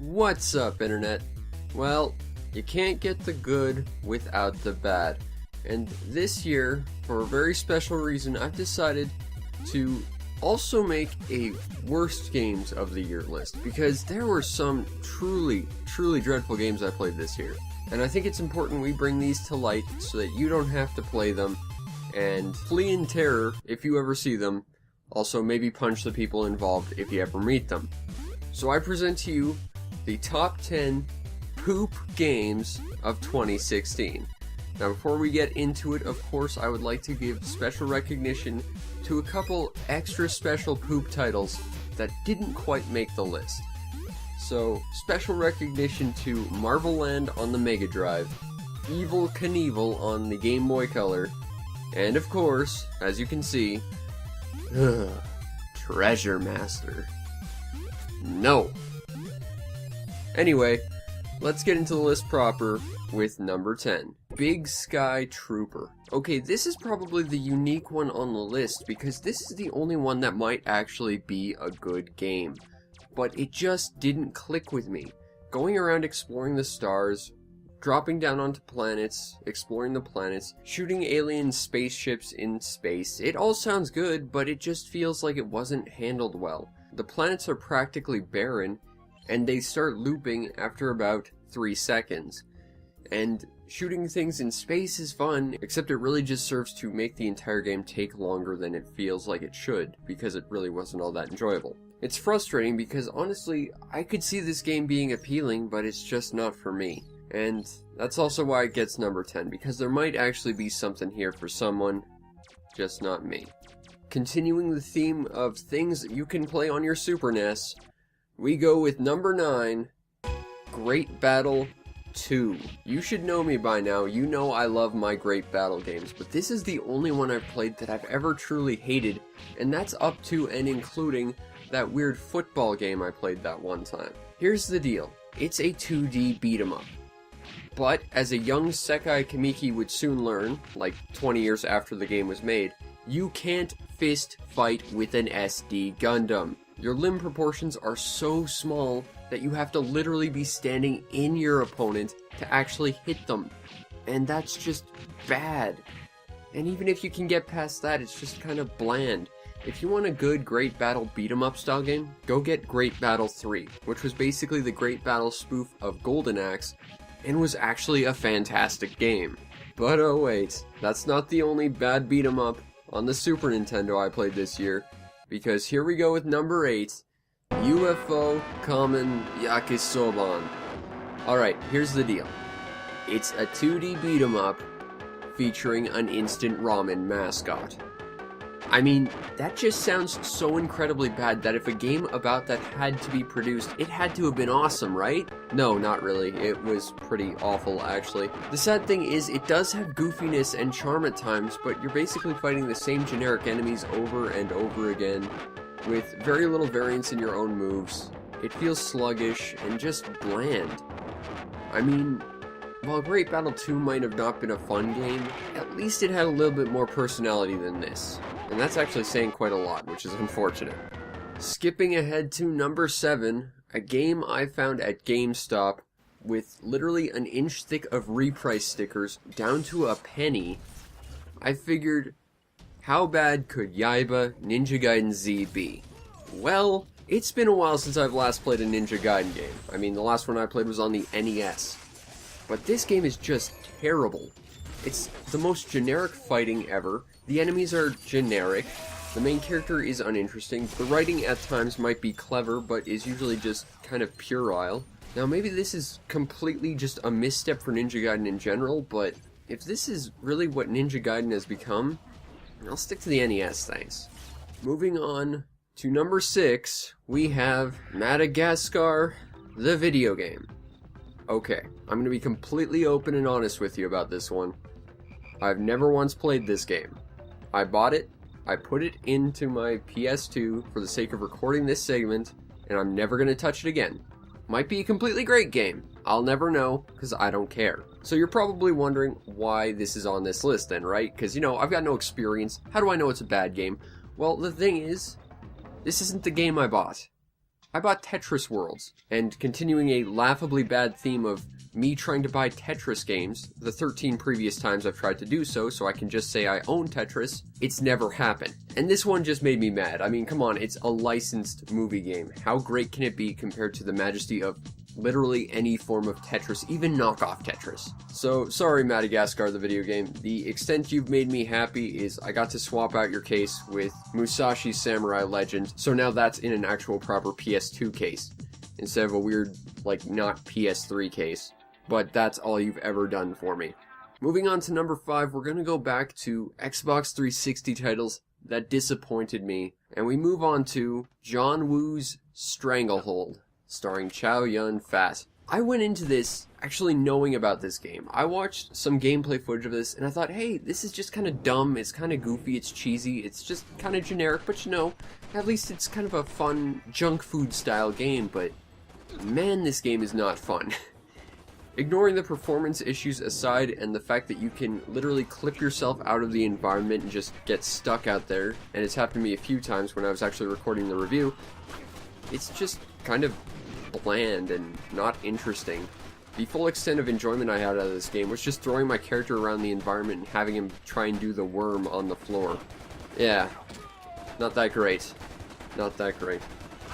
What's up, Internet? Well, you can't get the good without the bad. And this year, for a very special reason, I've decided to also make a worst games of the year list, because there were some truly dreadful games I played this year. And I think it's important we bring these to light so that you don't have to play them and flee in terror if you ever see them. Also, maybe punch the people involved if you ever meet them. So I present to you the top 10 poop games of 2016. Now, before we get into it, of course, I would like to give special recognition to a couple extra special poop titles that didn't quite make the list. So, special recognition to Marvel Land on the Mega Drive, Evel Knievel on the Game Boy Color, and of course, as you can see, Treasure Master. No! Anyway, let's get into the list proper with number 10. Big Sky Trooper. Okay, this is probably the unique one on the list because this is the only one that might actually be a good game. But it just didn't click with me. Going around exploring the stars, dropping down onto planets, exploring the planets, shooting alien spaceships in space, it all sounds good, but it just feels like it wasn't handled well. The planets are practically barren, and they start looping after about 3 seconds. And shooting things in space is fun, except it really just serves to make the entire game take longer than it feels like it should, because it really wasn't all that enjoyable. It's frustrating because honestly, I could see this game being appealing, but it's just not for me. And that's also why it gets number 10, because there might actually be something here for someone, just not me. Continuing the theme of things that you can play on your Super NES, we go with number 9, Great Battle 2. You should know me by now, you know I love my Great Battle games, but this is the only one I've played that I've ever truly hated, and that's up to and including that weird football game I played that one time. Here's the deal, it's a 2D beat-em-up. But, as a young Sekai Kamiki would soon learn, like 20 years after the game was made, you can't fist fight with an SD Gundam. Your limb proportions are so small that you have to literally be standing in your opponent to actually hit them. And that's just bad. And even if you can get past that, it's just kind of bland. If you want a good Great Battle beat-em-up style game, go get Great Battle 3, which was basically the Great Battle spoof of Golden Axe, and was actually a fantastic game. But oh wait, that's not the only bad beat-em-up on the Super Nintendo I played this year, because here we go with number 8, UFO Common Yaki. Alright, here's the deal. It's a 2D beat-em-up featuring an instant ramen mascot. I mean, that just sounds so incredibly bad that if a game about that had to be produced, it had to have been awesome, right? No, not really. It was pretty awful, actually. The sad thing is, it does have goofiness and charm at times, but you're basically fighting the same generic enemies over and over again, with very little variance in your own moves. It feels sluggish and just bland. I mean, while Great Battle 2 might have not been a fun game, at least it had a little bit more personality than this. And that's actually saying quite a lot, which is unfortunate. Skipping ahead to number 7, a game I found at GameStop with literally an inch thick of reprice stickers down to a penny. I figured, how bad could Yaiba Ninja Gaiden Z be? Well, it's been a while since I've last played a Ninja Gaiden game. I mean, the last one I played was on the NES. But this game is just terrible. It's the most generic fighting ever. The enemies are generic. The main character is uninteresting. The writing at times might be clever, but is usually just kind of puerile. Now, maybe this is completely just a misstep for Ninja Gaiden in general, but if this is really what Ninja Gaiden has become, I'll stick to the NES, thanks. Moving on to number 6, we have Madagascar, the video game. Okay, I'm going to be completely open and honest with you about this one. I've never once played this game. I bought it, I put it into my PS2 for the sake of recording this segment, and I'm never going to touch it again. Might be a completely great game. I'll never know, because I don't care. So you're probably wondering why this is on this list then, right? Because, you know, I've got no experience. How do I know it's a bad game? Well, the thing is, this isn't the game I bought. I bought Tetris Worlds, and continuing a laughably bad theme of me trying to buy Tetris games, the 13 previous times I've tried to do so I can just say I own Tetris, it's never happened. And this one just made me mad. I mean, come on, it's a licensed movie game. How great can it be compared to the majesty of literally any form of Tetris, even knockoff Tetris? So, sorry Madagascar the video game, the extent you've made me happy is I got to swap out your case with Musashi's Samurai Legend, so now that's in an actual proper PS2 case, instead of a weird, like, not PS3 case. But that's all you've ever done for me. Moving on to number 5, we're gonna go back to Xbox 360 titles that disappointed me, and we move on to John Woo's Stranglehold, starring Chow Yun-fat. I went into this actually knowing about this game. I watched some gameplay footage of this, and I thought, hey, this is just kind of dumb, it's kind of goofy, it's cheesy, it's just kind of generic, but you know, at least it's kind of a fun junk food style game, but man, this game is not fun. Ignoring the performance issues aside and the fact that you can literally clip yourself out of the environment and just get stuck out there, and it's happened to me a few times when I was actually recording the review, it's just kind of bland and not interesting. The full extent of enjoyment I had out of this game was just throwing my character around the environment and having him try and do the worm on the floor. Yeah, not that great. Not that great.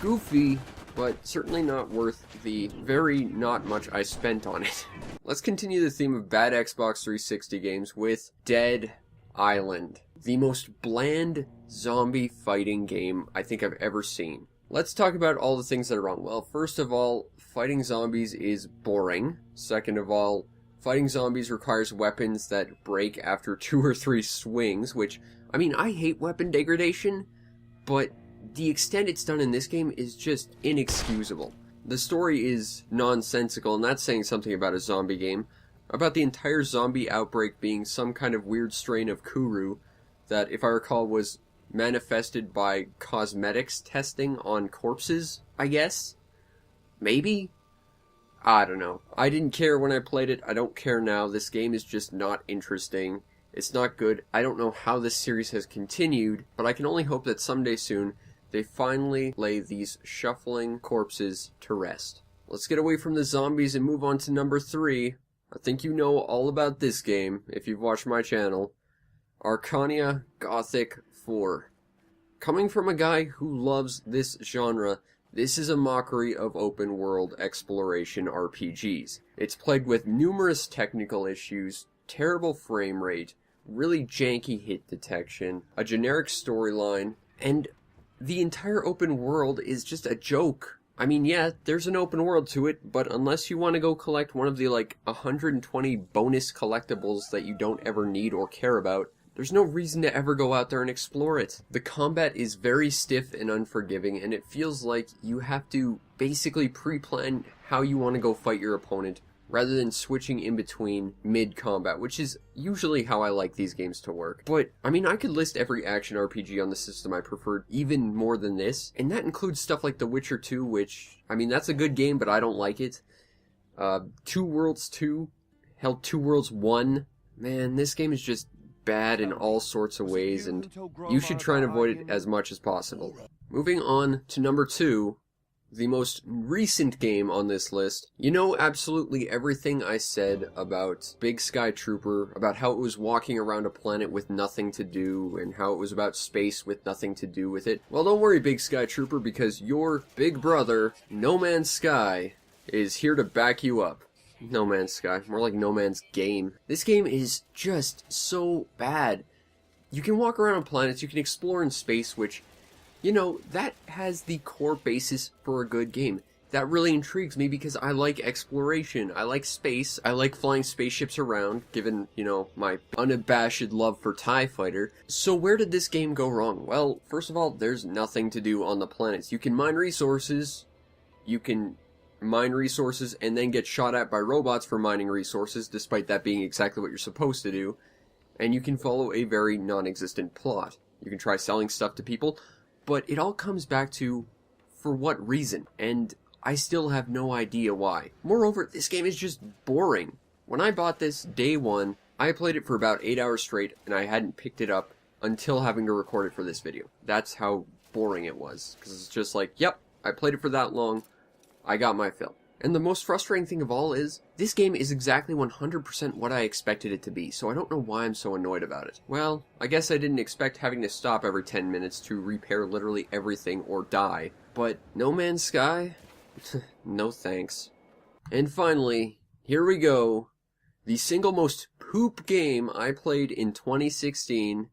Goofy, but certainly not worth the very not much I spent on it. Let's continue the theme of bad Xbox 360 games with Dead Island, the most bland zombie fighting game I think I've ever seen. Let's talk about all the things that are wrong. Well, first of all, fighting zombies is boring. Second of all, fighting zombies requires weapons that break after 2 or 3 swings, which, I mean, I hate weapon degradation, but the extent it's done in this game is just inexcusable. The story is nonsensical, and that's saying something about a zombie game. About the entire zombie outbreak being some kind of weird strain of Kuru that, if I recall, was manifested by cosmetics testing on corpses, I guess? Maybe? I don't know. I didn't care when I played it. I don't care now. This game is just not interesting. It's not good. I don't know how this series has continued, but I can only hope that someday soon they finally lay these shuffling corpses to rest. Let's get away from the zombies and move on to number 3. I think you know all about this game, if you've watched my channel. Arcania Gothic 4. Coming from a guy who loves this genre, this is a mockery of open-world exploration RPGs. It's plagued with numerous technical issues, terrible frame rate, really janky hit detection, a generic storyline, and the entire open world is just a joke. I mean, yeah, there's an open world to it, but unless you want to go collect one of the, 120 bonus collectibles that you don't ever need or care about, there's no reason to ever go out there and explore it. The combat is very stiff and unforgiving, and it feels like you have to basically pre-plan how you want to go fight your opponent, rather than switching in between mid-combat, which is usually how I like these games to work. But, I mean, I could list every action RPG on the system I preferred even more than this, and that includes stuff like The Witcher 2, which, I mean, that's a good game, but I don't like it. Two Worlds 2, hell, Two Worlds 1, man, this game is just bad in all sorts of ways, and you should try and avoid it as much as possible. Moving on to number 2, the most recent game on this list. You know absolutely everything I said about Big Sky Trooper, about how it was walking around a planet with nothing to do, and how it was about space with nothing to do with it. Well, don't worry, Big Sky Trooper, because your big brother, No Man's Sky, is here to back you up. No Man's Sky, more like No Man's Game. This game is just so bad. You can walk around on planets, you can explore in space, which, you know, that has the core basis for a good game. That really intrigues me because I like exploration, I like space, I like flying spaceships around, given, you know, my unabashed love for TIE Fighter. So where did this game go wrong? Well, first of all, there's nothing to do on the planets. You can mine resources, and then get shot at by robots for mining resources, despite that being exactly what you're supposed to do. And you can follow a very non-existent plot. You can try selling stuff to people, but it all comes back to, for what reason? And I still have no idea why. Moreover, this game is just boring. When I bought this day one, I played it for about 8 hours straight, and I hadn't picked it up until having to record it for this video. That's how boring it was. Because it's just like, yep, I played it for that long. I got my fill. And the most frustrating thing of all is, this game is exactly 100% what I expected it to be, so I don't know why I'm so annoyed about it. Well, I guess I didn't expect having to stop every 10 minutes to repair literally everything or die. But No Man's Sky? No thanks. And finally, here we go. The single most poop game I played in 2016.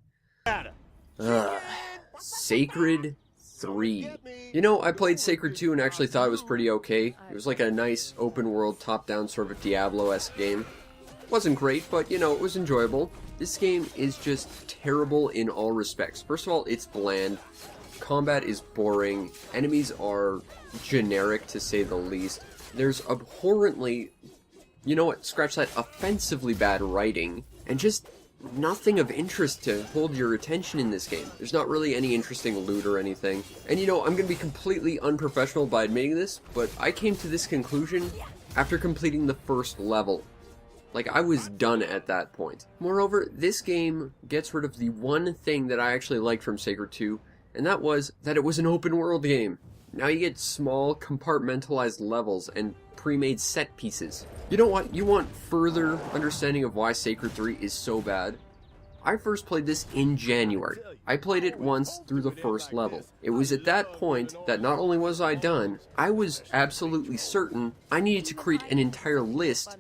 Sacred 3. You know, I played Sacred 2 and actually thought it was pretty okay. It was like a nice open-world, top-down sort of Diablo-esque game. Wasn't great, but, you know, it was enjoyable. This game is just terrible in all respects. First of all, it's bland. Combat is boring. Enemies are generic, to say the least. There's abhorrently, you know what, scratch that, offensively bad writing. And just nothing of interest to hold your attention in this game. There's not really any interesting loot or anything. And you know, I'm gonna be completely unprofessional by admitting this, but I came to this conclusion after completing the first level. Like, I was done at that point. Moreover, this game gets rid of the one thing that I actually liked from Sacred 2, and that was that it was an open world game. Now you get small, compartmentalized levels and pre-made set pieces. You know what? You want further understanding of why Sacred 3 is so bad? I first played this in January. I played it once through the first level. It was at that point that not only was I done, I was absolutely certain I needed to create an entire list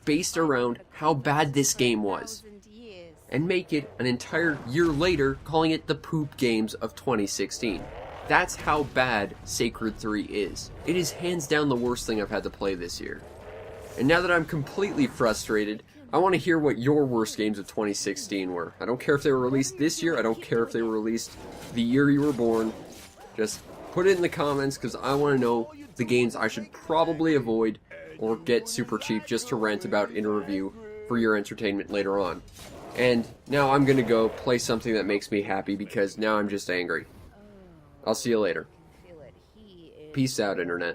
based around how bad this game was, and make it an entire year later, calling it the poop games of 2016. That's how bad Sacred 3 is. It is hands down the worst thing I've had to play this year. And now that I'm completely frustrated, I want to hear what your worst games of 2016 were. I don't care if they were released this year, I don't care if they were released the year you were born. Just put it in the comments, because I want to know the games I should probably avoid or get super cheap just to rant about in a review for your entertainment later on. And now I'm gonna go play something that makes me happy, because now I'm just angry. I'll see you later. Peace out, Internet.